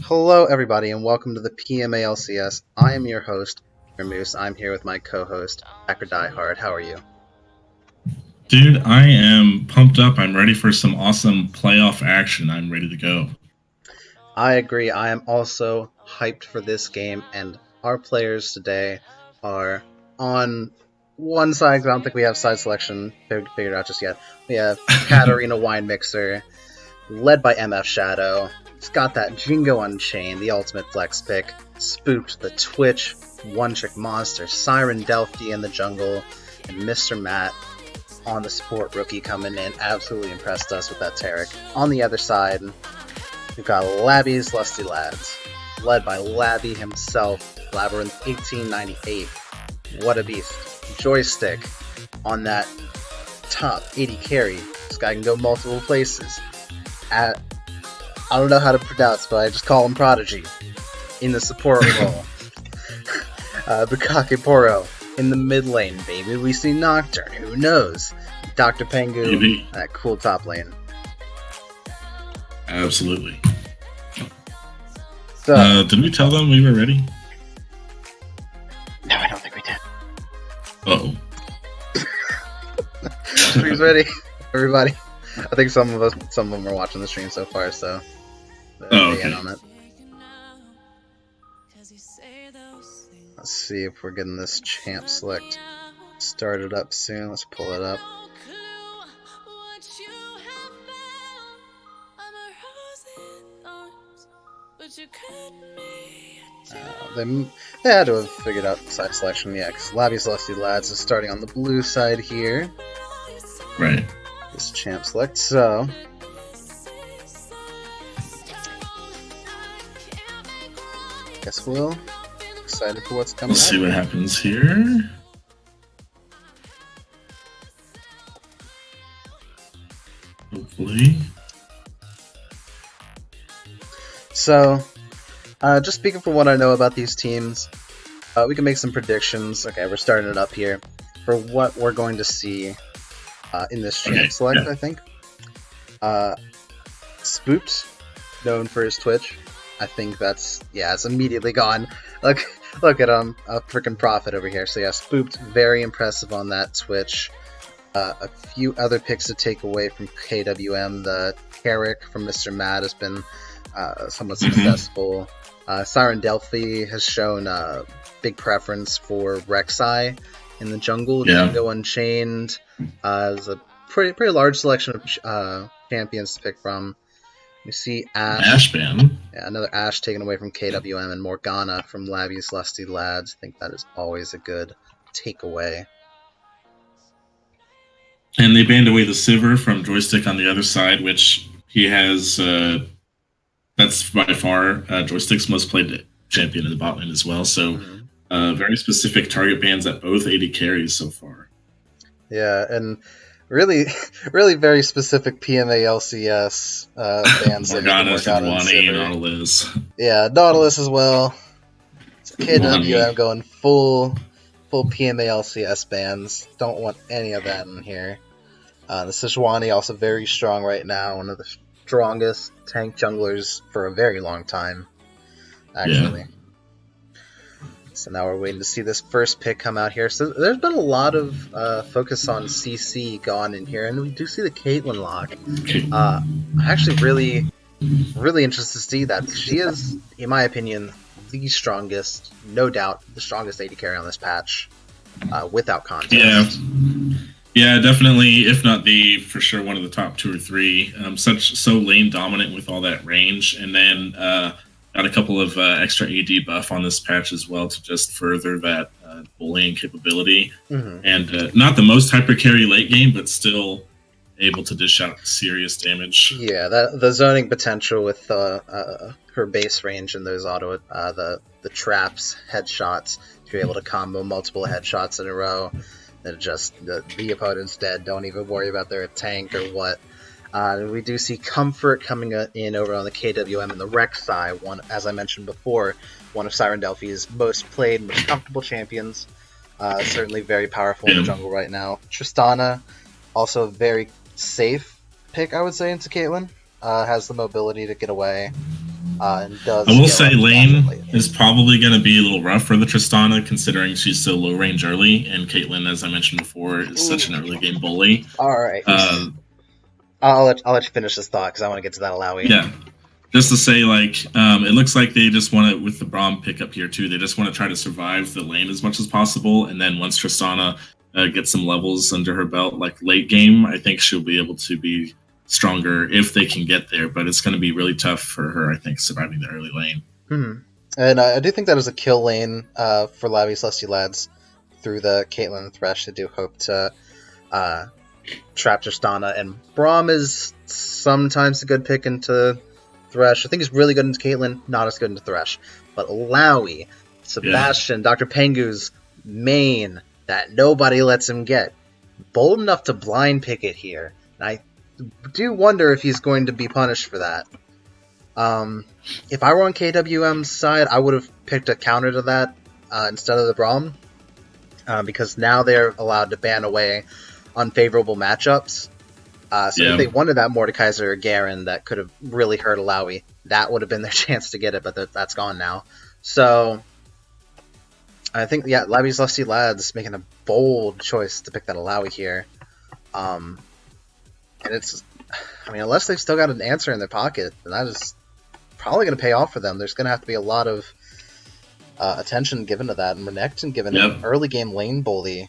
Hello, everybody, and welcome to the PMALCS. I am your host, Moose. I'm here with my co-host, Hacker Diehard. How are you? Dude, I am pumped up. I'm ready for some awesome playoff action. I'm ready to go. I agree. I am also hyped for this game, and our players today are on one side. 'Cause I don't think we have side selection figured out just yet. We have Katarina Wine Mixer, led by MF Shadow. He's got that Jingo Unchained, the ultimate flex pick. Spooked the Twitch, One Trick Monster, Siren Delphi in the jungle, and Mr. Matt on the support rookie coming in. Absolutely impressed us with that Tarek. On the other side, we've got Labby's Lusty Lads, led by Labby himself, Labyrinth 1898. What a beast. Joystick on that top 80 carry. This guy can go multiple places. I don't know how to pronounce, but I just call him Prodigy in the support role. Bukake Poro in the mid lane. Maybe we see Nocturne. Who knows? Dr. Pengu, Maybe. that cool top lane. Absolutely. So, Did we tell them we were ready? no, I don't think we did. Uh-oh. Stream's ready, everybody. I think some of them are watching the stream so far, so Okay. in on it. Let's see if we're getting this champ select started up soon. Let's pull it up. They had to have figured out side selection, yeah, because Labby's Lusty Lads is starting on the blue side here. Right. This champ select, so guess we'll excited for what's coming. Let's see what happens here. Hopefully. So, just speaking from what I know about these teams, we can make some predictions. Okay, we're starting it up here for what we're going to see in this champ select, yeah. I think. Spooked, known for his Twitch. I think it's immediately gone. Look at him, a freaking prophet over here. So yeah, Spooked, very impressive on that Twitch. A few other picks to take away from KWM. The Tarek from Mr. Mad has been somewhat successful. Siren Delphi has shown a big preference for Rek'Sai in the jungle. Yeah. Jingo Unchained is a pretty large selection of champions to pick from. We see Ash. Ashban. Yeah, another Ash taken away from KWM, and Morgana from Labby's Lusty Lads. I think that is always a good takeaway. And they banned away the Sivir from Joystick on the other side, which he has. That's by far Joystick's most played champion in the bot lane as well. So very specific target bans at both 80 carries so far. Yeah, and really very specific PMA LCS bans. Morgana, Sejuani, Nautilus. Yeah, Nautilus as well. So KWM going full PMA LCS bans. Don't want any of that in here. The Sejuani also very strong right now. One of the strongest tank junglers for a very long time, actually. Yeah. So now we're waiting to see this first pick come out here. So there's been a lot of focus on CC gone in here, and we do see the Caitlyn lock. I'm actually really interested to see that. She is, in my opinion, the strongest, no doubt, the strongest AD carry on this patch, without contest. Yeah, definitely. If not for sure one of the top 2 or 3. So lane dominant with all that range, and then got a couple of extra AD buff on this patch as well to just further that bullying capability. And not the most hyper carry late game, but still able to dish out serious damage. Yeah, the zoning potential with her base range and those auto the traps, headshots, to be able to combo multiple headshots in a row. That just the opponent's dead. Don't even worry about their tank or what. We do see Comfort coming in over on the KWM and the Rek'Sai, one, as I mentioned before, one of Siren Delphi's most played, most comfortable champions. Certainly very powerful in the jungle right now. Tristana, also a very safe pick, I would say, into Caitlyn. Has the mobility to get away. and does I will scale say up faster Lane late. is probably going to be a little rough for the Tristana, considering she's so low range early, and Caitlyn, as I mentioned before, is such an early game bully. All right. Uh, I'll let you finish this thought because I want to get to that Alawi. yeah, just to say, like, it looks like they just want to, with the Braum pickup here too, they just want to try to survive the lane as much as possible, and then once Tristana gets some levels under her belt, like late game, I think she'll be able to be stronger if they can get there. But it's going to be really tough for her, I think, surviving the early lane. And I do think that is a kill lane for Lavi's Lusty Lads through the Caitlyn Thresh. I do hope to trap Tristana, and Braum is sometimes a good pick into Thresh. I think he's really good into Caitlyn, not as good into Thresh. But Alawi, Sebastian, Dr. Pengu's main that nobody lets him get. Bold enough to blind pick it here. And I do wonder if he's going to be punished for that. If I were on KWM's side, I would have picked a counter to that instead of the Braum. Because now they're allowed to ban away unfavorable matchups. If they wanted that Mordekaiser or Garen that could have really hurt Alawi, that would have been their chance to get it, but that's gone now. So I think, Lavi's Lusty Lads making a bold choice to pick that Alawi here. And it's, unless they've still got an answer in their pocket, then that is probably going to pay off for them. There's going to have to be a lot of attention given to that, and Renekton given an early game lane bully.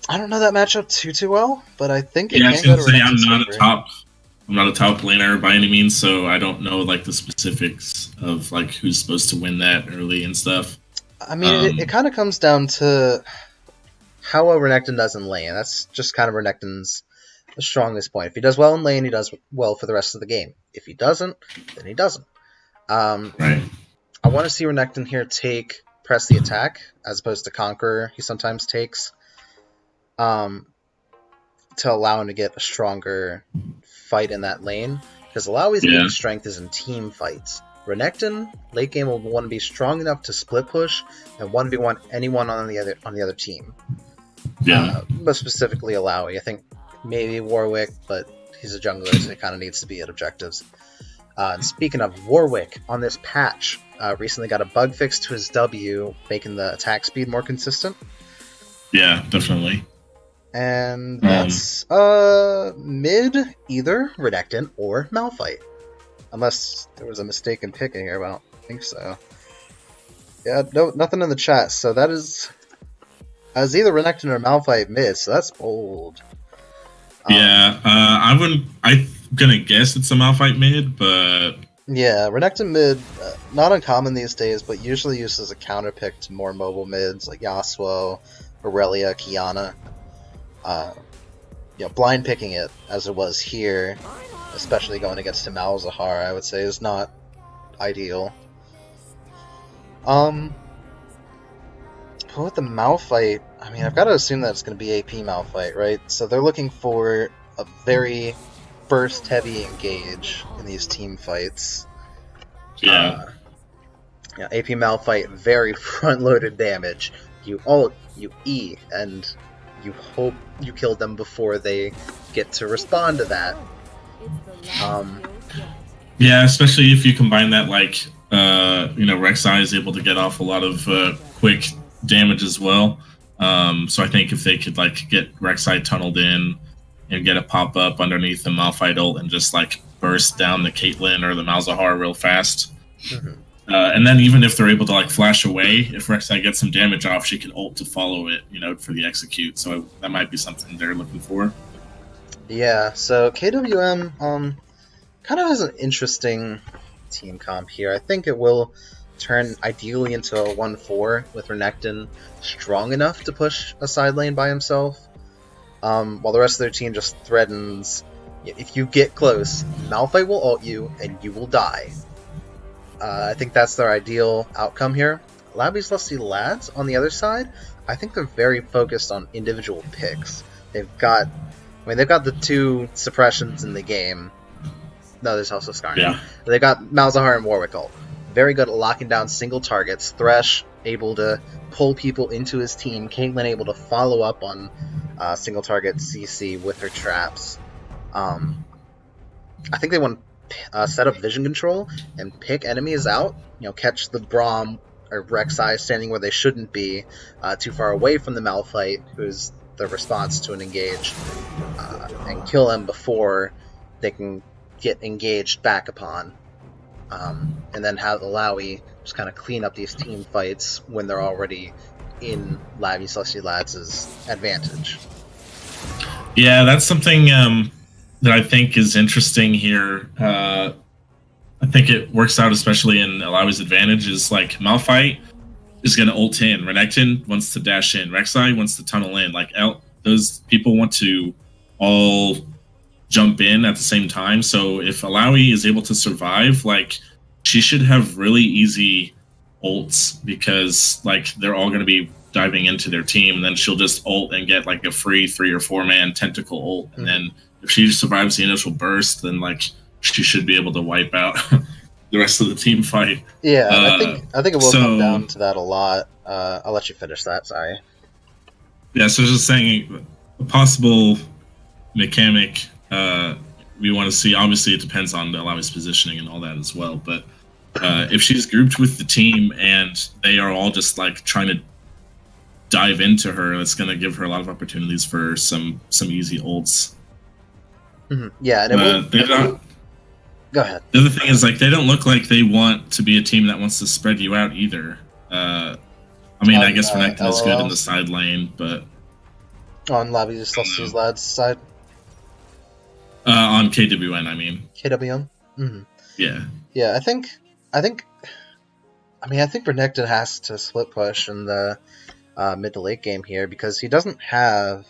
I don't know that matchup too well, but I think it can go to Renekton's favor. I'm not a top laner by any means, so I don't know like the specifics of like who's supposed to win that early and stuff. It kind of comes down to how well Renekton does in lane. That's just kind of Renekton's strongest point. If he does well in lane, he does well for the rest of the game. If he doesn't, then he doesn't. Right. I want to see Renekton here press the attack as opposed to Conqueror. He sometimes takes to allow him to get a stronger fight in that lane, because Alawi's main strength is in team fights. Renekton late game will want to be strong enough to split push and 1v1 anyone on the other team. But specifically Alawi. I think maybe Warwick, but he's a jungler, so he kind of needs to be at objectives. And speaking of Warwick, on this patch, recently got a bug fix to his W, making the attack speed more consistent. Yeah, definitely. And that's mid either Renekton or Malphite. Unless there was a mistaken picking here, but I don't think so. Yeah, no, nothing in the chat, so that is either Renekton or Malphite mid, so that's bold. I'm gonna guess it's a Malphite mid, but yeah, Renekton mid, not uncommon these days, but usually used as a counter pick to more mobile mids like Yasuo, Aurelia, Kiana. Blind picking it as it was here, especially going against a Malzahar, I would say is not ideal. But with the Malphite, I've got to assume that it's going to be AP Malphite, right? So they're looking for a very burst-heavy engage in these team fights. AP Malphite, very front-loaded damage. You ult, you E, and you hope you kill them before they get to respond to that. Especially if you combine that, Rek'Sai is able to get off a lot of quick damage as well. So I think if they could get Rek'Sai tunneled in and get a pop up underneath the Malphite ult and just burst down the Caitlyn or the Malzahar real fast. And then even if they're able to flash away, if Rek'Sai gets some damage off, she can ult to follow it, for the execute. So that might be something they're looking for. Yeah, so KWM kind of has an interesting team comp here. I think it will turn ideally into a 1-4 with Renekton strong enough to push a side lane by himself, while the rest of their team just threatens, if you get close, Malphite will ult you and you will die. I think that's their ideal outcome here. Lavi's Lusty Lads, on the other side, I think they're very focused on individual picks. They've got the two suppressions in the game. No, there's also Skarner. Yeah. They've got Malzahar and Warwick ult. Very good at locking down single targets. Thresh able to pull people into his team. Caitlyn able to follow up on single target CC with her traps. I think they want to set up vision control and pick enemies out. Catch the Braum or Rek'Sai standing where they shouldn't be, too far away from the Malphite, who's the response to an engage, and kill them before they can get engaged back upon. And then have the Lowy just kind of clean up these team fights when they're already in Lavi Celestia Lads' advantage. Yeah, that's something that I think is interesting here. I think it works out especially in Alawi's advantage. Is like Malphite is going to ult in, Renekton wants to dash in, Rek'Sai wants to tunnel in. Like those people want to all jump in at the same time. So if Alawi is able to survive, like she should have really easy ults because like they're all going to be diving into their team, and then she'll just ult and get like a free 3 or 4 man tentacle ult, and then if she survives the initial burst, then like she should be able to wipe out the rest of the team fight. Yeah, I think it will come down to that a lot. I'll let you finish that. Sorry. Yeah, so just saying a possible mechanic we want to see. Obviously, it depends on Alawi's positioning and all that as well. But if she's grouped with the team and they are all just like trying to dive into her, that's going to give her a lot of opportunities for some easy ults. Mm-hmm. Yeah, and they're not. Go ahead. The other thing is like they don't look like they want to be a team that wants to spread you out either. I mean, I guess Renekton is good in the side lane, but on Lavi Celestia's Lads side. On KWM, I mean. KWM. Mm-hmm. Yeah. Yeah, I think Renekton has to split push in the mid to late game here because he doesn't have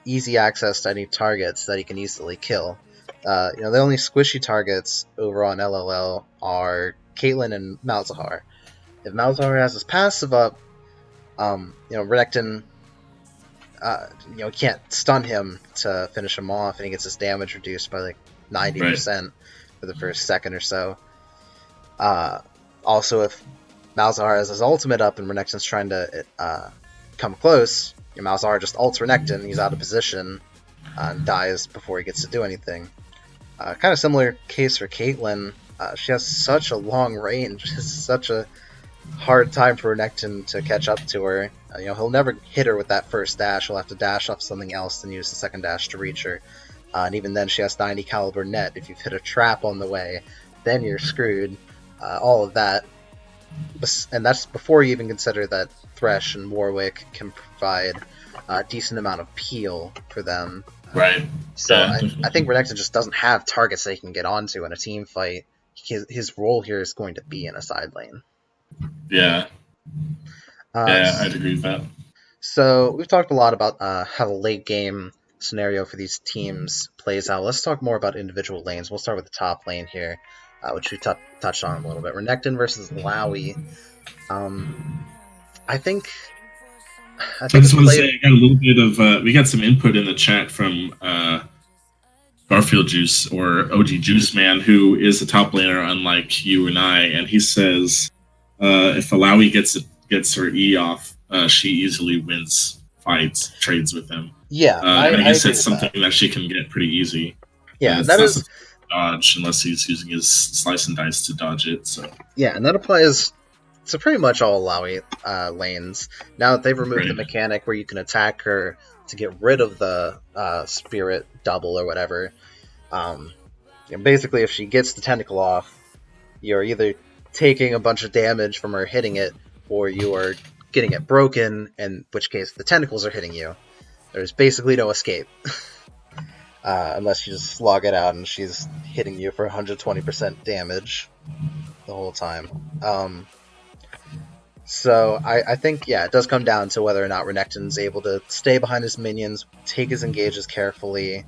easy access to any targets that he can easily kill. The only squishy targets over on LLL are Caitlyn and Malzahar. If Malzahar has his passive up, Renekton, can't stun him to finish him off, and he gets his damage reduced by like 90% for the first second or so. Also, if Malzahar has his ultimate up and Renekton's trying to come close, Malzahar just ults Renekton, he's out of position, and dies before he gets to do anything. Kind of similar case for Caitlyn. She has such a long range. It's such a hard time for Renekton to catch up to her. He'll never hit her with that first dash. He'll have to dash off something else and use the second dash to reach her. And even then, she has 90 caliber net. If you've hit a trap on the way, then you're screwed. All of that. And that's before you even consider that Thresh and Warwick can provide a decent amount of peel for them. Right. So yeah, I think Renekton just doesn't have targets that he can get onto in a team fight. His role here is going to be in a side lane. Yeah. I'd agree with that. So we've talked a lot about how the late game scenario for these teams plays out. Let's talk more about individual lanes. We'll start with the top lane here, which we touched on a little bit. Renekton versus Lowy. I just want to say I got a little bit of we got some input in the chat from Garfield Juice or OG Juice Man, who is a top laner unlike you and I, and he says if Alawi gets her E off, she easily wins fights, trades with him. Yeah, I guess it's something that she can get pretty easy. Yeah, that is dodge unless he's using his slice and dice to dodge it. So yeah, and that applies to pretty much all Alawi lanes. Now that they've removed the mechanic where you can attack her to get rid of the spirit double or whatever, basically if she gets the tentacle off, you're either taking a bunch of damage from her hitting it, or you are getting it broken, in which case the tentacles are hitting you. There's basically no escape. Unless you just slog it out and she's hitting you for 120% damage the whole time. So I think, yeah, it does come down to whether or not Renekton's able to stay behind his minions, take his engages carefully,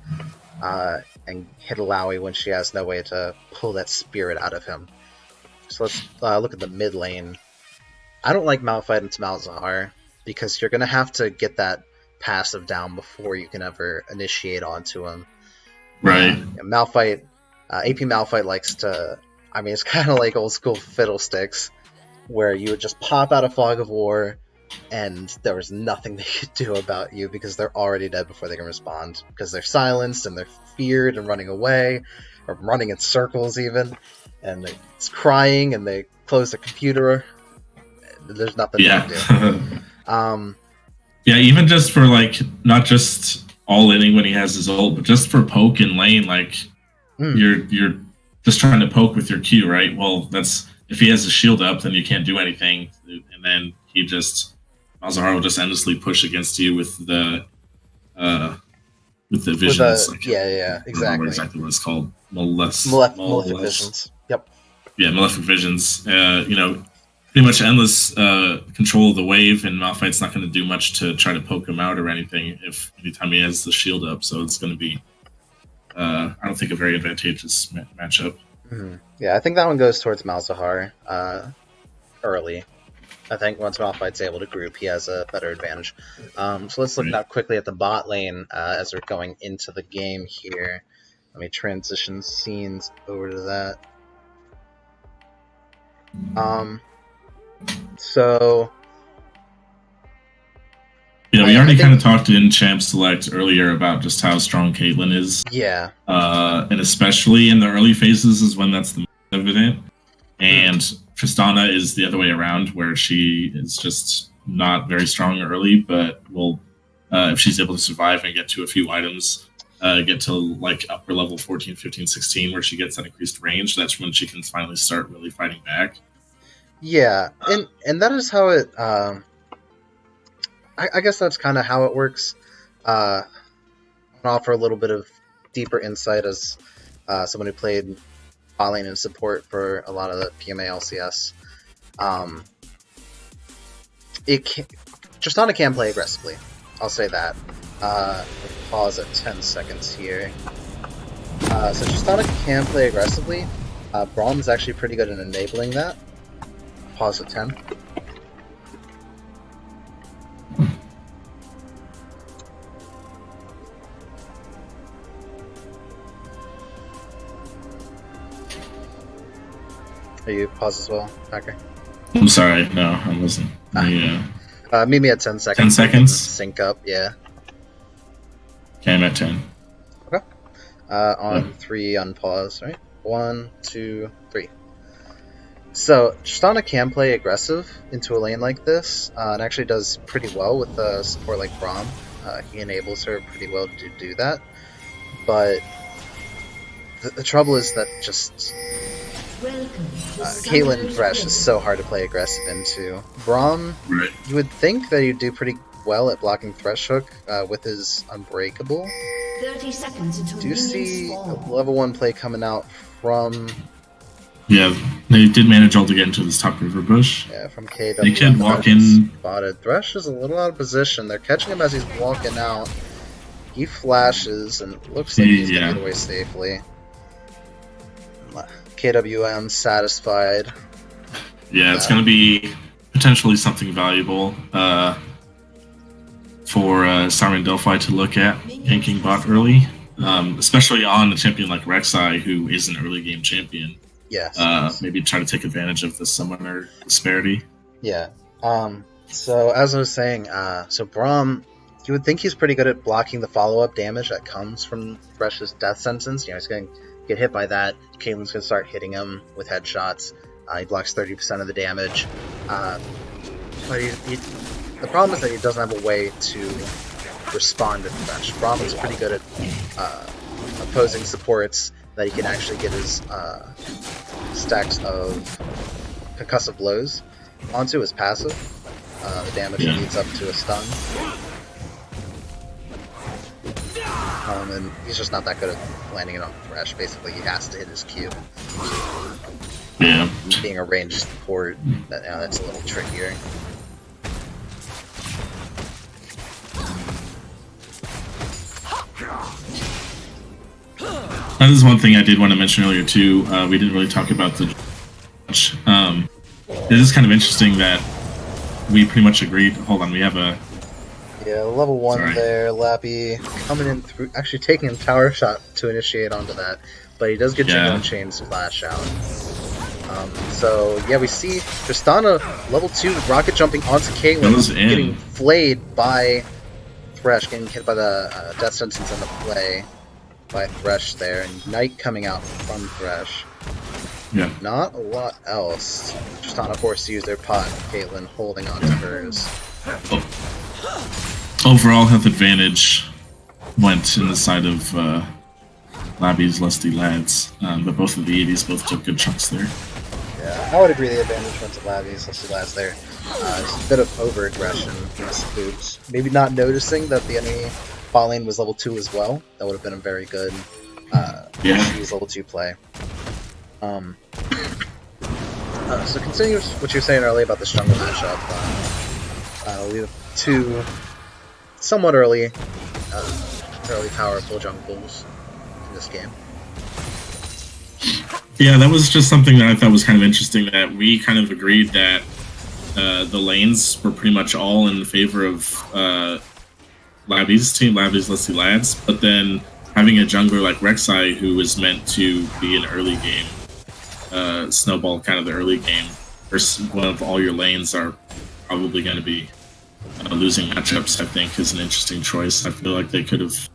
and hit Alawi when she has no way to pull that spirit out of him. So let's look at the mid lane. I don't like Malphite into Malzahar, because you're going to have to get that passive down before you can ever initiate onto him. Right. Malphite, AP Malphite likes to, it's kind of like old school Fiddlesticks, where you would just pop out a Fog of War, and there was nothing they could do about you because they're already dead before they can respond, because they're silenced and they're feared and running away. or running in circles even, and it's crying, and they close the computer. There's nothing they can do. Yeah, even just for like not just all inning when he has his ult, but just for poke and lane, like you're just trying to poke with your Q, right? Well, that's if he has his shield up, then you can't do anything, and then he just Malzahar will just endlessly push against you with the visions. Exactly. I don't remember exactly what it's called. Malefic visions. Yep. Yeah, malefic visions. Pretty much endless control of the wave, and Malphite's not going to do much to try to poke him out or anything if anytime he has the shield up. So it's going to be, I don't think, a very advantageous matchup. Mm-hmm. Yeah, I think that one goes towards Malzahar early. I think once Malphite's able to group, he has a better advantage. So let's look now quickly at the bot lane as we're going into the game here. Let me transition scenes over to that. So, we already kind of talked in Champ Select earlier about just how strong Caitlyn is. Yeah. And especially in the early phases is when that's the most evident. And Tristana is the other way around, where she is just not very strong early, but will, if she's able to survive and get to a few items, get to like upper level 14, 15, 16, where she gets that increased range, that's when she can finally start really fighting back. Yeah, and that is how it. I guess that's kind of how it works. I'll offer a little bit of deeper insight as someone who played bot lane and support for a lot of the PMA LCS. Tristana can play aggressively. I'll say that. Pause at 10 seconds here. So Tristana can play aggressively. Braum is actually pretty good at enabling that. Pause at 10. Are you paused as well, Packer? I'm sorry, no, I wasn't. Meet me at 10 seconds. 10 seconds? Sync up, yeah. Okay, I'm at 10. Okay. On 3, unpause, right? 1, 2, 3. So, Tristana can play aggressive into a lane like this, and actually does pretty well with support like Braum. He enables her pretty well to do that. But the trouble is that just Caitlyn Thresh is so hard to play aggressive into. Braum, right. You would think that he'd do pretty well at blocking Thresh Hook with his Unbreakable. 30 seconds until do you see a level 1 play coming out from... Yeah, they did manage all to get into this top river bush. Yeah, from KWM. They could walk in... Spotted. Thresh is a little out of position. They're catching him as he's walking out. He flashes, and it looks like he's going to get away safely. KWM satisfied. Yeah, it's going to be potentially something valuable for Siren Delphi to look at ganking bot early, especially on a champion like Rek'Sai, who is an early game champion. Yes. Maybe try to take advantage of the summoner disparity. Yeah. So as I was saying, so Braum, you would think he's pretty good at blocking the follow-up damage that comes from Thresh's death sentence. He's going to get hit by that. Caitlyn's going to start hitting him with headshots. He blocks 30% of the damage. But the problem is that he doesn't have a way to respond to Thresh. Braum is pretty good at opposing supports that he can actually get his stacks of concussive blows onto his passive. The damage leads up to a stun. And he's just not that good at landing it on Thresh. Basically, he has to hit his Q. Yeah. Being a ranged support, that's a little trickier. That is one thing I did want to mention earlier too. We didn't really talk about the much. It is kind of interesting that we pretty much agreed. Hold on, we have a level 1 there. Lappy coming in through, actually taking a tower shot to initiate onto that, but he does get Jingle and Chain Splash out. So yeah, we see Tristana level 2 rocket jumping onto Caitlyn, getting flayed by Thresh, getting hit by the death sentence in the play. by Thresh there, and Knight coming out from Thresh. Yeah. Not a lot else. Just on a force to use their pot, Caitlyn holding on to hers. Overall health advantage went in the side of Labby's Lusty Lads, but both of the 80s both took good chunks there. Yeah, I would agree the advantage went to Labby's Lusty Lads there. Just a bit of over-aggression from the Spooks. Maybe not noticing that the enemy bot lane was level 2 as well. That would have been a very good use level 2 play. So continuing what you were saying earlier about the jungle matchup, we have two somewhat early powerful jungles in this game. Yeah, that was just something that I thought was kind of interesting, that we kind of agreed that the lanes were pretty much all in favor of Labby's team, Labby's Lusty Lads, but then having a jungler like Rek'Sai, who was meant to be an early game, snowball kind of the early game, versus one of all your lanes are probably going to be losing matchups, I think is an interesting choice. I feel like they could have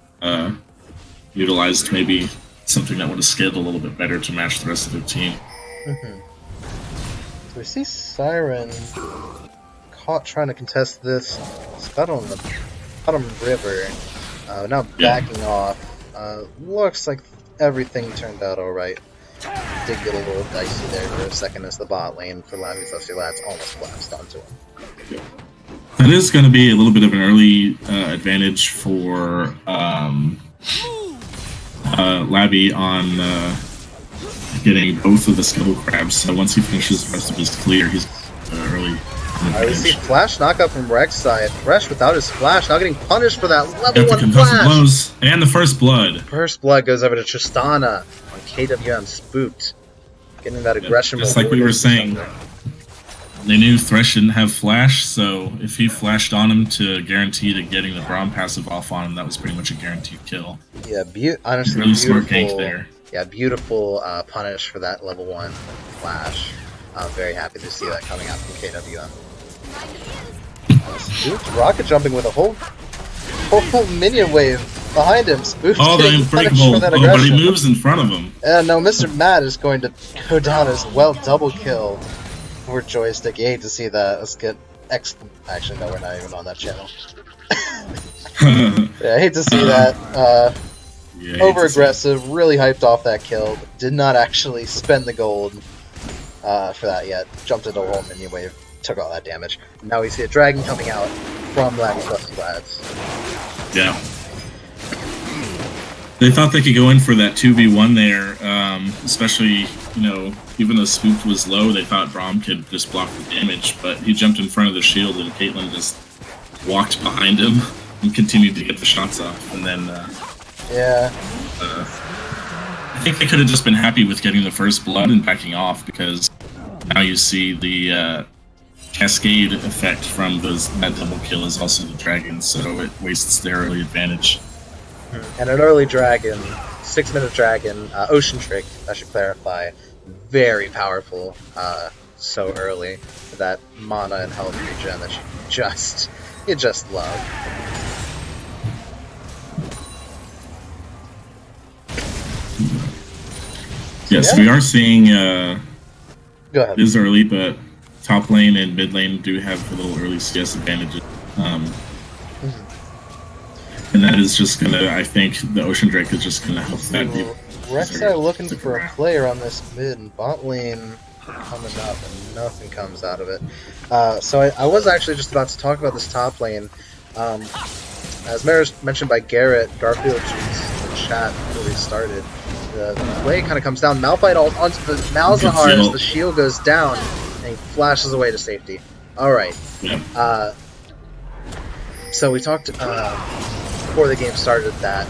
utilized maybe something that would have scaled a little bit better to match the rest of their team. So we see Siren caught trying to contest this. It's out on the bottom river. Now backing off. Looks like everything turned out alright. Did get a little dicey there for a second as the bot lane for Labby's Lusty Lads almost collapsed onto him. Yeah. That is going to be a little bit of an early advantage for Labby on getting both of the Scuttle Crabs. So once he finishes the rest of his clear, he's early. We see Flash knockup from Rek'Sai. Thresh without his Flash, now getting punished for that level 1 Flash! Blows, and the first blood. First blood goes over to Tristana on KWM Spooked. Getting that aggression. Just like we were saying, they knew Thresh didn't have Flash, so if he flashed on him to guarantee to getting the Braum passive off on him, that was pretty much a guaranteed kill. Yeah, honestly, really smart gank there. Yeah, beautiful punish for that level 1 Flash. I'm very happy to see that coming out from KWM. Spooked rocket jumping with a whole minion wave behind him. Spooked the unbreakable. But he moves in front of him. No, Mr. Matt is going to go down as well. Double kill for Joystick. You hate to see that. Let's get actually, no, we're not even on that channel. Yeah, I hate to see that. Over aggressive, really hyped off that kill, but did not actually spend the gold for that yet. Jumped into a whole minion wave, took all that damage. Now we see a dragon coming out from Labby's Lusty Lads. Yeah. They thought they could go in for that 2v1 there, especially, even though Spooked was low, they thought Braum could just block the damage, but he jumped in front of the shield and Caitlyn just walked behind him and continued to get the shots off, and then I think they could have just been happy with getting the first blood and backing off, because now you see the cascade effect from that double kill is also the dragon, so it wastes their early advantage. And an early dragon, 6-minute dragon, Ocean Trick, I should clarify, very powerful so early, that mana and health regen that you just love. Yes, we are seeing Go ahead. It is early, but top lane and mid lane do have a little early CS advantages. And that is just gonna, I think, the Ocean Drake is just gonna help that be. Rek'Sai looking for a player on this mid and bot lane coming up, and nothing comes out of it. So I was actually just about to talk about this top lane. As mentioned by Garrett, Garfield tweets in the chat before we started. The play kind of comes down. Malphite onto the Malzahar as the shield goes down, and he flashes away to safety. Alright. Yeah. So we talked before the game started that.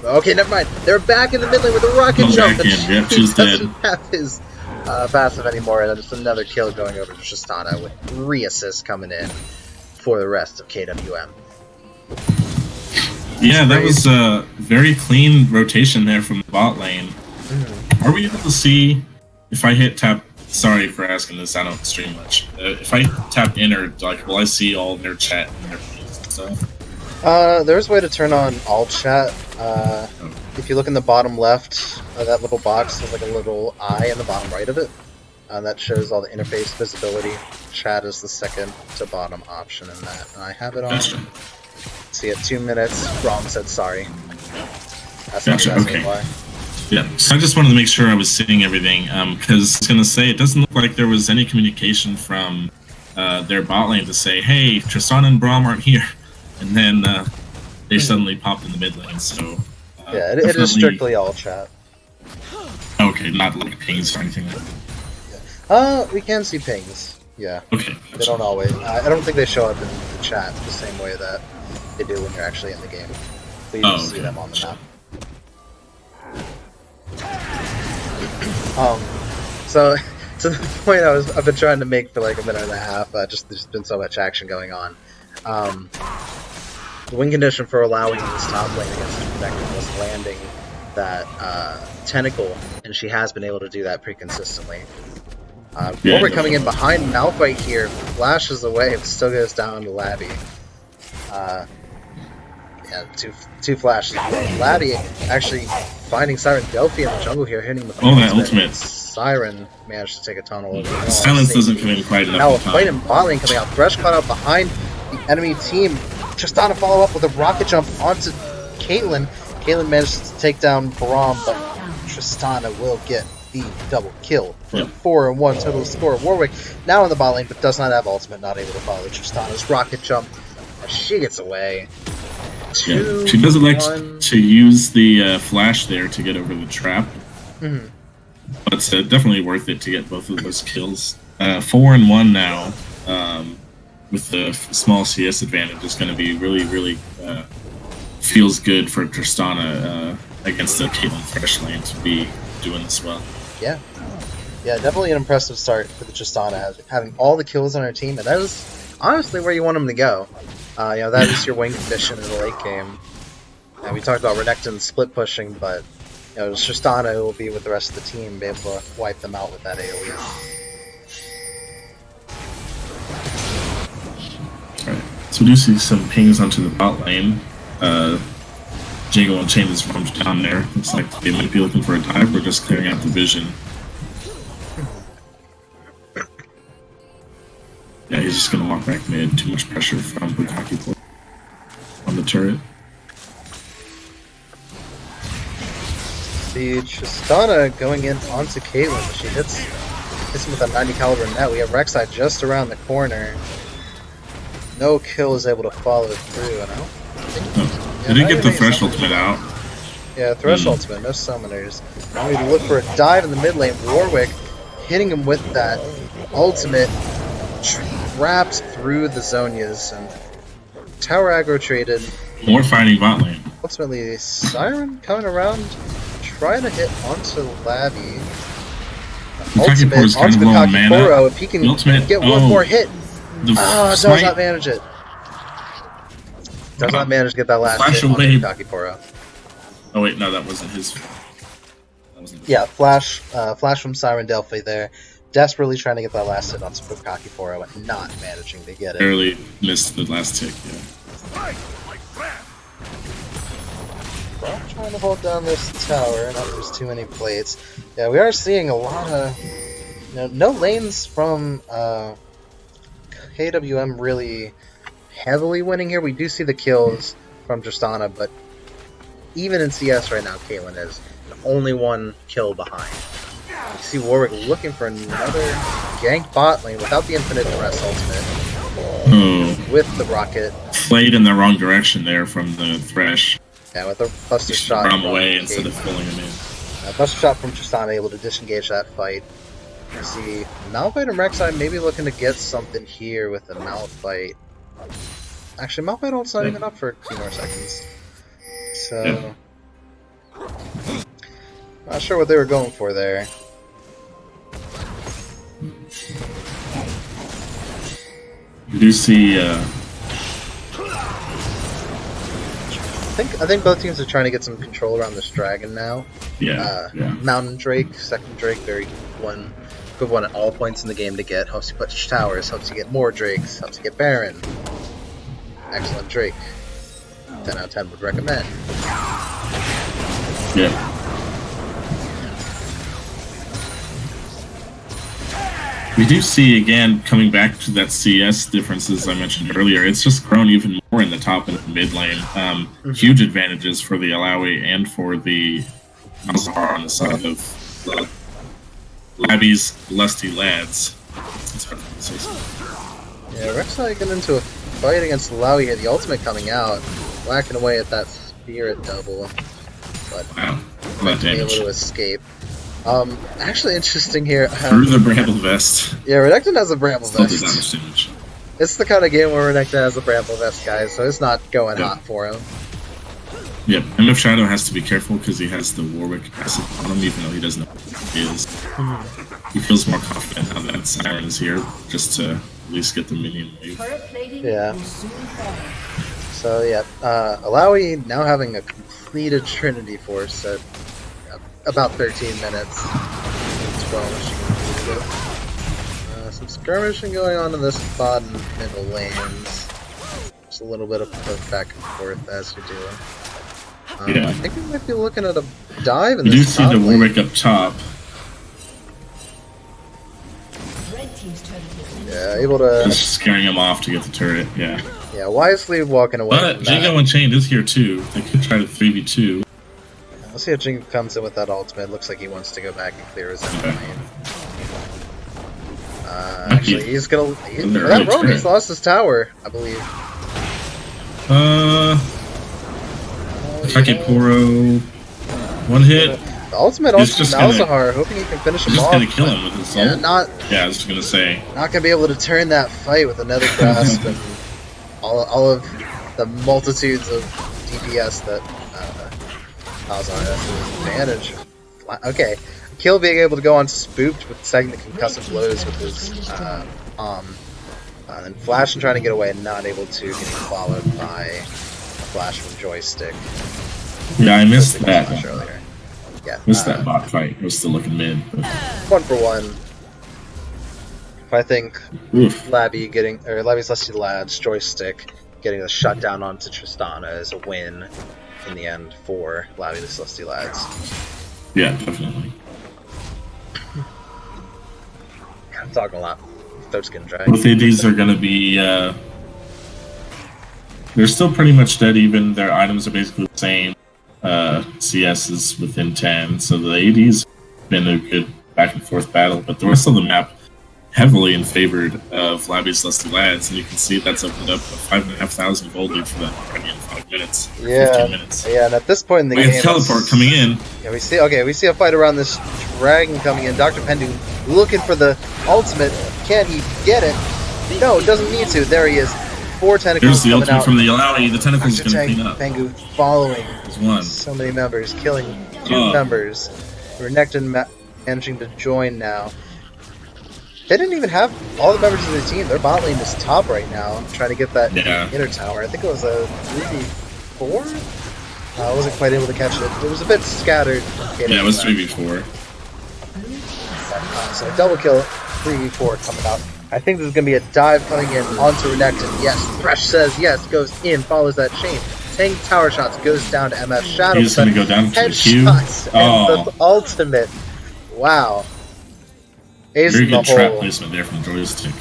Okay, never mind. They're back in the mid lane with a rocket jump. He doesn't have his passive anymore, and just another kill going over to Tristana with 3 assists coming in for the rest of KWM. Yeah, that was a very clean rotation there from the bot lane. Are we able to see if I hit tap? Sorry for asking this, I don't stream much. If I tap enter, will I see all their chat and their feeds and stuff? There's a way to turn on all chat. if you look in the bottom left of that little box, there's like a little eye in the bottom right of it. That shows all the interface visibility. Chat is the second to bottom option in that. And I have it on. Gotcha. See, at 2 minutes, Rom said sorry. That's Gotcha, not okay. why. Yeah, so I just wanted to make sure I was seeing everything, because I was going to say, it doesn't look like there was any communication from their bot lane to say, hey, Tristan and Braum aren't here. And then they suddenly popped in the mid lane, so... yeah, it is strictly all chat. Okay, not like pings or anything like that. We can see pings. Yeah. Okay. They don't always. I don't think they show up in the chat the same way that they do when you're actually in the game. But you just see them on the map. So to the point I've been trying to make for like a minute and a half. Just there's been so much action going on. The win condition for allowing this top lane against Rebecca was landing that tentacle, and she has been able to do that pretty consistently. We're coming in behind Malphite here, flashes away, but still goes down to Labby. Yeah, two flashes. Labby actually finding Siren Delphi in the jungle here, hitting with the ultimate. Siren managed to take a tunnel over. Silence doesn't come in quite enough. Now a fight in bot lane coming out. Thresh caught out behind the enemy team. Tristana follow up with a rocket jump onto Caitlyn. Caitlyn manages to take down Braum, but Tristana will get the double kill for a 4-1 total score. Warwick now in the bot lane, but does not have ultimate, not able to follow Tristana's rocket jump. And she gets away. Yeah. She doesn't like to use the flash there to get over the trap. Mm-hmm. But it's definitely worth it to get both of those kills. 4-1 now, with the small CS advantage, is going to be really feels good for Tristana against the Caitlyn Fresh lane to be doing this well. Yeah, definitely an impressive start for the Tristana, having all the kills on her team, and that is honestly where you want them to go. That is your win condition in the late game. And we talked about Renekton split pushing, but it's Tristana who will be with the rest of the team, be able to wipe them out with that AoE. Alright, so we do see some pings onto the bot lane. Jago and Chain is roamed down there. Looks like they might be looking for a dive or just clearing out the vision. Yeah, he's just gonna walk back mid. Too much pressure from Bukaki on the turret. The Tristana going in onto Caitlyn. She hits him with a 90 caliber net. We have Rek'Sai just around the corner. No kill is able to follow through, and I don't think they didn't get the Thresh ultimate out. Yeah, Thresh ultimate, no summoners. Now we look for a dive in the mid lane. Warwick hitting him with that ultimate, trapped through the Zonias, and tower aggro traded. More fighting bot lane. Ultimately, Siren coming around, trying to hit onto Labby. Ultimate Kakiporo, if he can get one more hit. Does not manage it. Does not manage to get that last hit on Kakiporo. Oh wait, no, that wasn't his. Yeah, flash from Siren Delphi there. Desperately trying to get that last hit on Kakiporo and not managing to get it. Barely missed the last tick, yeah. Well, trying to hold down this tower, not there's too many plates. Yeah, we are seeing a lot of no lanes from KWM really heavily winning here. We do see the kills from Tristana, but even in CS right now, Caitlyn is only one kill behind. You see Warwick looking for another gank bot lane without the infinite duress ultimate. With the rocket. Played in the wrong direction there from the Thresh. Yeah, with a buster shot. From away instead of pulling him in. Buster shot from Tristana able to disengage that fight. You see Malphite and Rek'Sai maybe looking to get something here with the Malphite. Actually, Malphite ult's not even up for 2 more seconds. So, not sure what they were going for there. You do see. I think both teams are trying to get some control around this dragon now. Yeah. Mountain Drake, second Drake, very good one at all points in the game to get. Helps you push towers, helps you get more Drakes, helps you get Baron. Excellent Drake. 10 out of 10 would recommend. Yeah. We do see, again, coming back to that CS differences I mentioned earlier, it's just grown even more in the top and the mid lane. Huge advantages for the Alawi and for the Malzahar on the side of the Labby's lusty lads. It's hard to say so. Yeah, Rek'Sai getting into a fight against Alawi here, the ultimate coming out, whacking away at that spirit double, but Wow. not being able to escape. Actually interesting here. Through the Bramble Vest. Yeah, Renekton has a Bramble Still did Vest. not much damage. It's the kind of game where Renekton has a Bramble Vest, guys, so it's not going hot for him. Yep, MF Shadow has to be careful because he has the Warwick acid on him, even though he doesn't know what it is. He feels more confident now that Siren is here, just to at least get the minion wave. Yeah. So yeah, Alawi now having a completed Trinity Force at about 13 minutes. 12 some skirmishing going on in this bot and middle lanes. Just a little bit of back and forth as you do. Yeah. I think we might be looking at a dive in You do this see top the lane. Warwick up top. Yeah, able to. Just scaring him off to get the turret, yeah. Yeah, wisely walking away. But from that. Jingo Unchained is here too. They could try to 3v2. Let's see if Jingo comes in with that ultimate. Looks like he wants to go back and clear his own lane. Actually, he's gonna. That rogue, he's lost his tower, I believe. Kake Poro. One hit. The ultimate He's on just Malzahar, hoping he can finish him Just off. gonna kill him with his Yeah, ult. Yeah, I was gonna say. not gonna be able to turn that fight with another grasp and all of the multitudes of DPS that Malzahar has to his advantage. Okay, Kill being able to go on spooked with second the concussive blows with his and Flash and trying to get away and not able to, getting followed by a flash from joystick. Yeah, I missed that. Flash earlier. Yeah, Missed that bot fight. It was still looking mid. But... 1 for 1. I think Oof. Labby's Lusty Lads joystick getting the shutdown onto Tristana is a win in the end for Labby's Lusty Lads. Yeah, definitely. I'm talking a lot. Throat's getting dry. Both ADs are gonna be. They're still pretty much dead. Even their items are basically the same. CS is within 10, so the AD's been a good back and forth battle, but the rest of the map heavily in favor of Labby's Lusty Lads, and you can see that's opened up a 5,500 gold lead for them already in 5 minutes. 15 minutes. Yeah, and at this point in the We game, have teleport coming in. Yeah, we see a fight around this dragon coming in. Dr. Pendu looking for the ultimate. Can he get it? No, doesn't need to. There he is. 4 tentacles There's the coming ultimate out. from the Alawi. The tentacle's Dr. gonna clean up. Pengu following There's one. so many members, killing 2 members. Renekton managing to join now. They didn't even have all the members of the team. Their bot lane is top right now, trying to get that inner tower. I think it was a 3v4? I wasn't quite able to catch it. It was a bit scattered. Yeah, it was 3v4. So a double kill, 3v4 coming out. I think there's going to be a dive coming in onto Renekton. Yes, Thresh says yes, goes in, follows that chain. Tank tower shots, goes down to MF Shadow. He's going to go down to the Q. Headshots and the ultimate. Wow. Ace Very in the good trap hole. placement there from Joystick.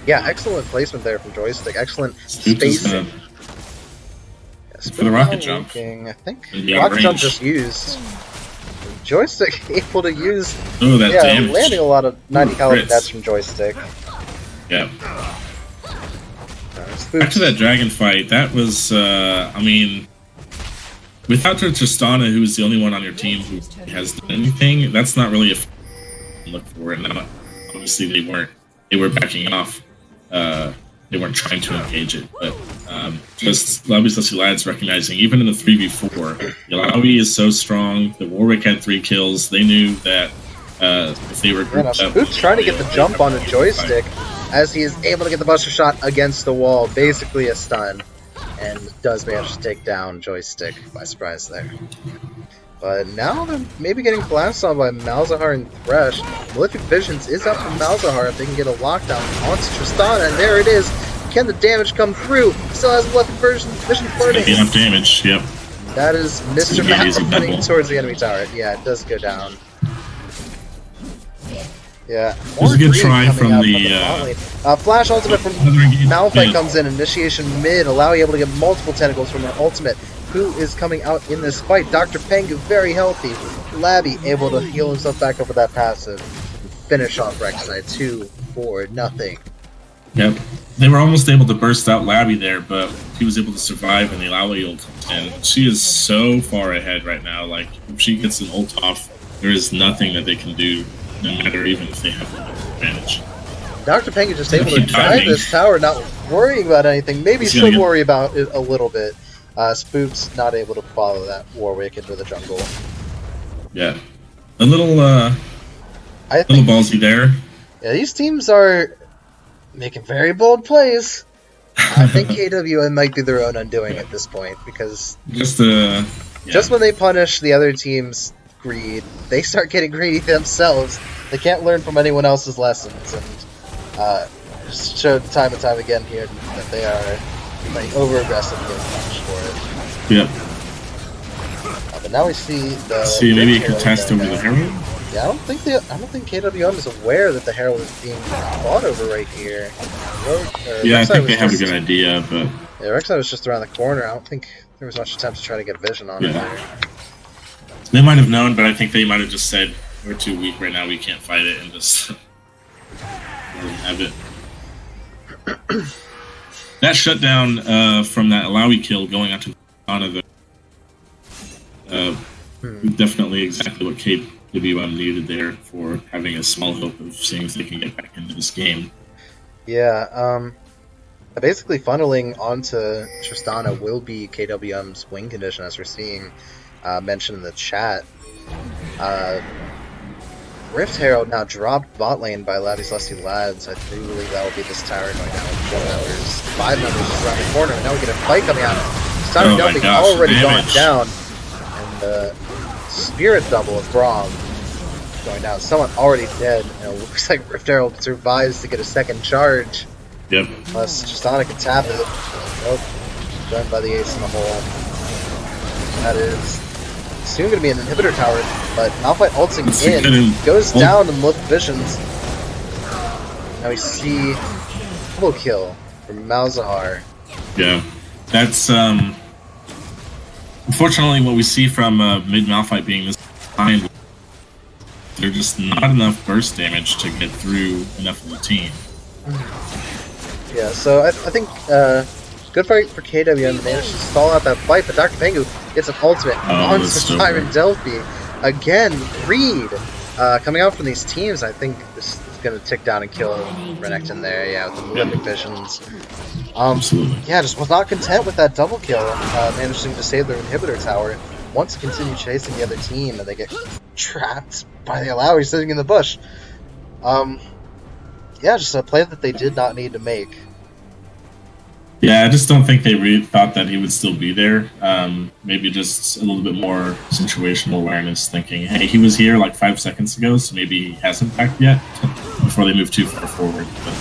Yeah, excellent placement there from Joystick. Excellent Spook is spacing. gonna for the rocket jump. I think And beyond rocket jump range. just used. Joystick able to use. Oh, that damage. Landing a lot of 90 caliber crits. deaths from Joystick. Yeah. Back to that dragon fight. That was, I mean, without Tristana, who is the only one on your team who has done anything, that's not really a look for it. Now, obviously, they were backing off. They weren't trying to engage it, but just Labby's Lusty Lads recognizing, even in the 3v4, the Alawi is so strong. The Warwick had 3 kills. They knew that if they were grouped up, Spook's trying to get the jump on a Joystick as he is able to get the buster shot against the wall, basically a stun, and does manage to take down Joystick by surprise there. But now they're maybe getting collapsed on by Malzahar and Thresh. Malefic Visions is up from Malzahar if they can get a lockdown onto Tristana, and there it is. Can the damage come through? Still has Malefic Vision burning. enough damage. Yep. That is Mr. Easy Matt double. running towards the enemy tower. Yeah, it does go down. Yeah. It was a good try from out the bot lane. Flash ultimate from Malphite comes in. Initiation mid, allowing able to get multiple tentacles from her ultimate. Who is coming out in this fight? Dr. Pengu, very healthy. Labby able to heal himself back up with that passive. Finish off Rek'Sai 2-4-0. Yep. They were almost able to burst out Labby there, but he was able to survive and the Alawi ult comes in. She is so far ahead right now. Like, if she gets an ult off, there is nothing that they can do, no matter even if they have an advantage. Dr. Pengu just able to drive this tower, not worrying about anything. Maybe should worry about it a little bit. Spook's not able to follow that Warwick into the jungle. Yeah. A little ballsy there. Yeah, these teams are making very bold plays. I think KWM might be their own undoing at this point, because just when they punish the other team's greed, they start getting greedy themselves. They can't learn from anyone else's lessons, and just showed time and time again here that they are like over-aggressive and getting punished for it. Yep. But now we see the... maybe it could test over the Herald? Yeah, I don't think KWM is aware that the Herald is being fought over right here. Yeah, I think they have a good idea, but... Yeah, Rek'Sai was just around the corner. I don't think there was much attempt to try to get vision on it there. They might have known, but I think they might have just said, we're too weak right now, we can't fight it, and just... have it. That shutdown from that Alawi kill going out to Anna, definitely exactly what KWM needed there for having a small hope of seeing if they can get back into this game. Yeah, basically funneling onto Tristana will be KWM's win condition, as we're seeing mentioned in the chat. Rift Herald now dropped bot lane by Laddie's Lusty Lads. I do believe that will be this tower going down with 4 members. 5 members just around the corner, and now we get a fight coming out. Stunning Delphi already gone down. And the Spirit Double of Braum going down. Someone already dead. And it looks like Rift Herald survives to get a second charge. Yep. Unless Tristana can tap it. Nope. Done by the ace in the hole. That is soon going to be an inhibitor tower, but Malphite ulting in, goes down and look visions. Now we see double kill from Malzahar. Yeah, that's unfortunately what we see from mid Malphite being this behind. There's just not enough burst damage to get through enough of the team. Yeah, so I think good fight for KWM. Managed to stall out that fight, but Dr. Pengu gets an ultimate on Siren Delphi. Again, Reed coming out from these teams. I think this is going to tick down and kill Renekton there, yeah, with the Malefic Visions. Absolutely. Yeah, just was not content with that double kill, managing to save their inhibitor tower. Wants to continue chasing the other team, and they get trapped by the Alawi sitting in the bush. Yeah, just a play that they did not need to make. Yeah, I just don't think they really thought that he would still be there. Maybe just a little bit more situational awareness, thinking, hey, he was here like 5 seconds ago, so maybe he hasn't backed yet, before they move too far forward. But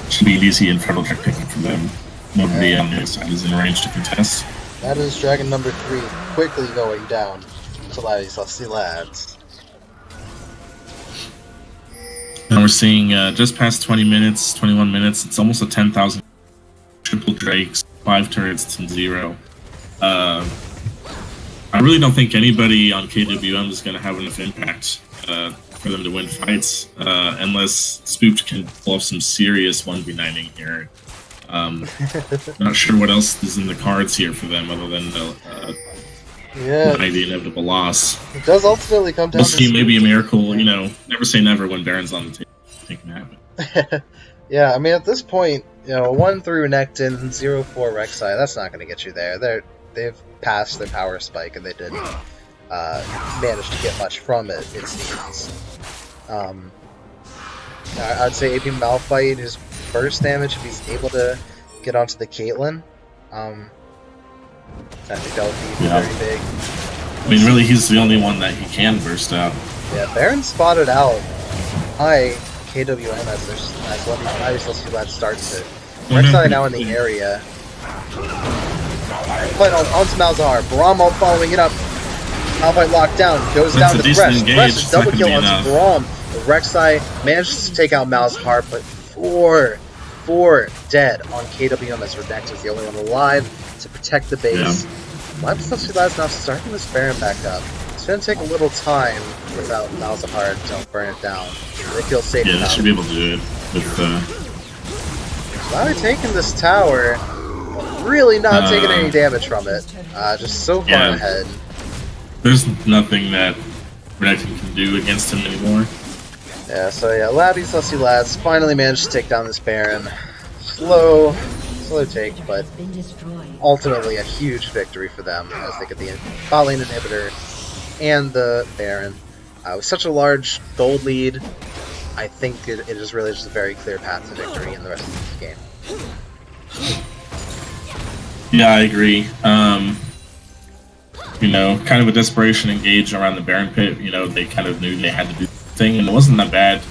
it should be an easy infernal check picking for them. Nobody on the other side is in range to contest. That is Dragon number 3, quickly going down to Laddie's Lusty Lads. And we're seeing just past 20 minutes, 21 minutes, it's almost a 10,000 triple Drakes, 5 turrets and 0. I really don't think anybody on KWM is going to have enough impact for them to win fights, unless Spooked can pull off some serious 1v9ing here. Not sure what else is in the cards here for them other than the inevitable loss. It does ultimately come down to maybe a miracle, you know, never say never when Baron's on the table. I think it can happen. Yeah, I mean, at this point, you know, 1 through Renekton, 0-4 Rek'Sai, that's not going to get you there. They've passed their power spike, and they didn't manage to get much from it seems. I'd say AP Malphite, his burst damage, if he's able to get onto the Caitlyn, I think that would be very big. I mean, really, he's the only one that he can burst out. Yeah, Baron spotted out high KWM as one of these Lusty Lads starts it. Rek'Sai now in the area. fight onto Malzahar. Baram following it up. Malphite locked down, goes down to Thresh. Thresh is double kill onto Baram. The Rek'Sai manages to take out Malzahar, but four dead on KWM as Renekton is the only one alive to protect the base. Last now starting this Baron back up. It's going to take a little time without Malzahar to don't burn it down. They feel safe enough. Yeah, they should be able to do it with Now taking this tower, really not taking any damage from it. Just so far ahead. There's nothing that Renekton can do against him anymore. Yeah, so yeah, Labby's Lusty Lads finally managed to take down this Baron. Slow take, but ultimately a huge victory for them as they get the bot lane inhibitor and the Baron. With such a large gold lead, I think it is really just a very clear path to victory in the rest of this game. Yeah, I agree. You know, kind of a desperation engage around the Baron pit. You know, they kind of knew they had to do the thing, and it wasn't that bad.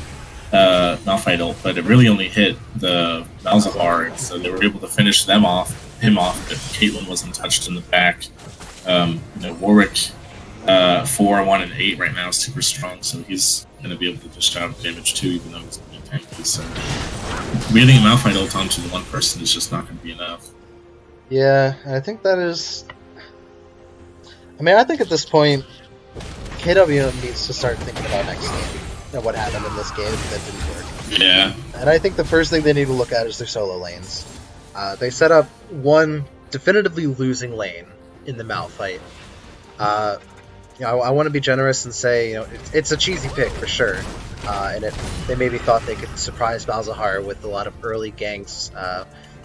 Malphite ult, but it really only hit the Malzahar, so they were able to finish him off. If Caitlyn wasn't touched in the back, you know, Warwick 4, 1, and 8 right now is super strong, so he's going to be able to dish out damage too, even though he's going to be tanky. So getting a Malphite ult onto the one person is just not going to be enough. Yeah, I think that is. I mean, I think at this point, KWM needs to start thinking about next game. And what happened in this game that didn't work. Yeah. And I think the first thing they need to look at is their solo lanes. They set up one definitively losing lane in the Malphite. You know, I want to be generous and say, you know, it's a cheesy pick for sure. And they maybe thought they could surprise Malzahar with a lot of early ganks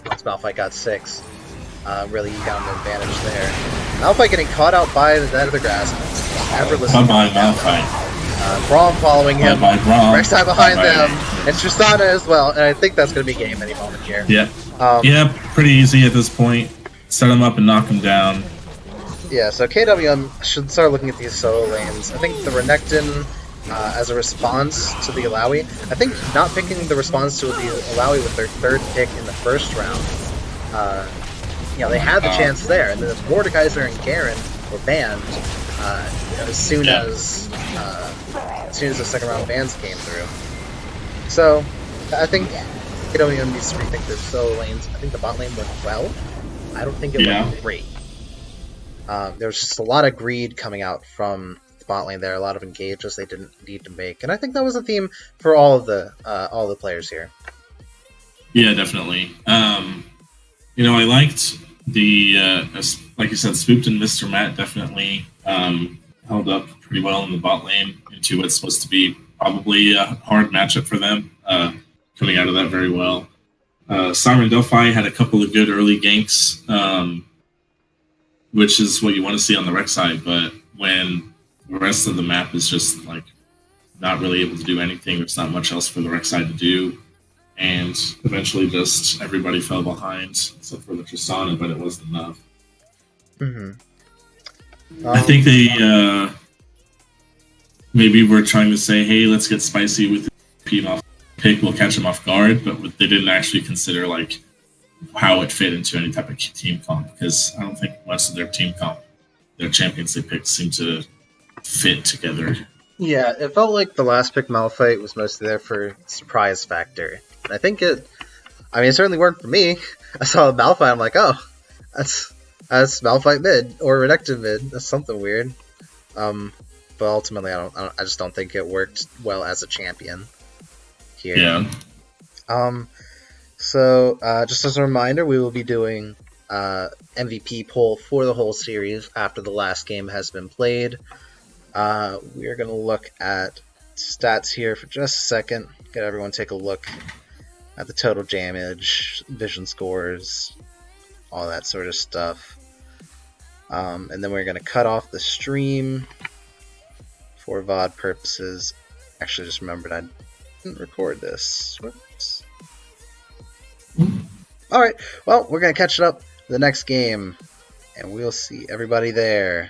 once Malphite got 6. Really got an advantage there. Malphite getting caught out by the dead of the grass. Effortlessly. Bye-bye, Malphite. Braum following him. Rek'Sai behind them. Bye-bye. And Tristana as well. And I think that's going to be game any moment here. Yeah. Yeah, pretty easy at this point. Set him up and knock him down. Yeah, so KWM should start looking at these solo lanes. I think the Renekton, as a response to the Alawi, I think not picking the response to the Alawi with their 3rd pick in the first round, you know, they had the chance there. And then if Mordekaiser and Garen were banned, you know, as soon as the second round bans came through. So I think KWM needs to rethink their solo lanes. I think the bot lane went well. I don't think it went great. There was just a lot of greed coming out from the bot lane there, a lot of engages they didn't need to make, and I think that was a theme for all the players here. Yeah, definitely. You know, I liked the like you said, Spooked and Mr. Matt definitely held up pretty well in the bot lane into what's supposed to be probably a hard matchup for them, coming out of that very well. Siren Delphi had a couple of good early ganks, which is what you want to see on the rec side, but when the rest of the map is just like not really able to do anything, there's not much else for the rec side to do, and eventually just everybody fell behind except for the Tristana, but it wasn't enough. I think they maybe were trying to say, hey, let's get spicy with the pick, we'll catch them off guard, but they didn't actually consider like how it fit into any type of team comp, because I don't think most of their team comp, their champions they picked, seem to fit together. Yeah, it felt like the last pick Malphite was mostly there for surprise factor. And I think it certainly worked for me. I saw Malphite, I'm like, oh, that's Malphite mid, or Renekton mid, that's something weird. But ultimately I just don't think it worked well as a champion here. Yeah. So, just as a reminder, we will be doing MVP poll for the whole series after the last game has been played. We are going to look at stats here for just a second. Get everyone take a look at the total damage, vision scores, all that sort of stuff. And then we're going to cut off the stream for VOD purposes. Actually, just remembered I didn't record this. Whoops. Alright, well, we're going to catch it up the next game, and we'll see everybody there.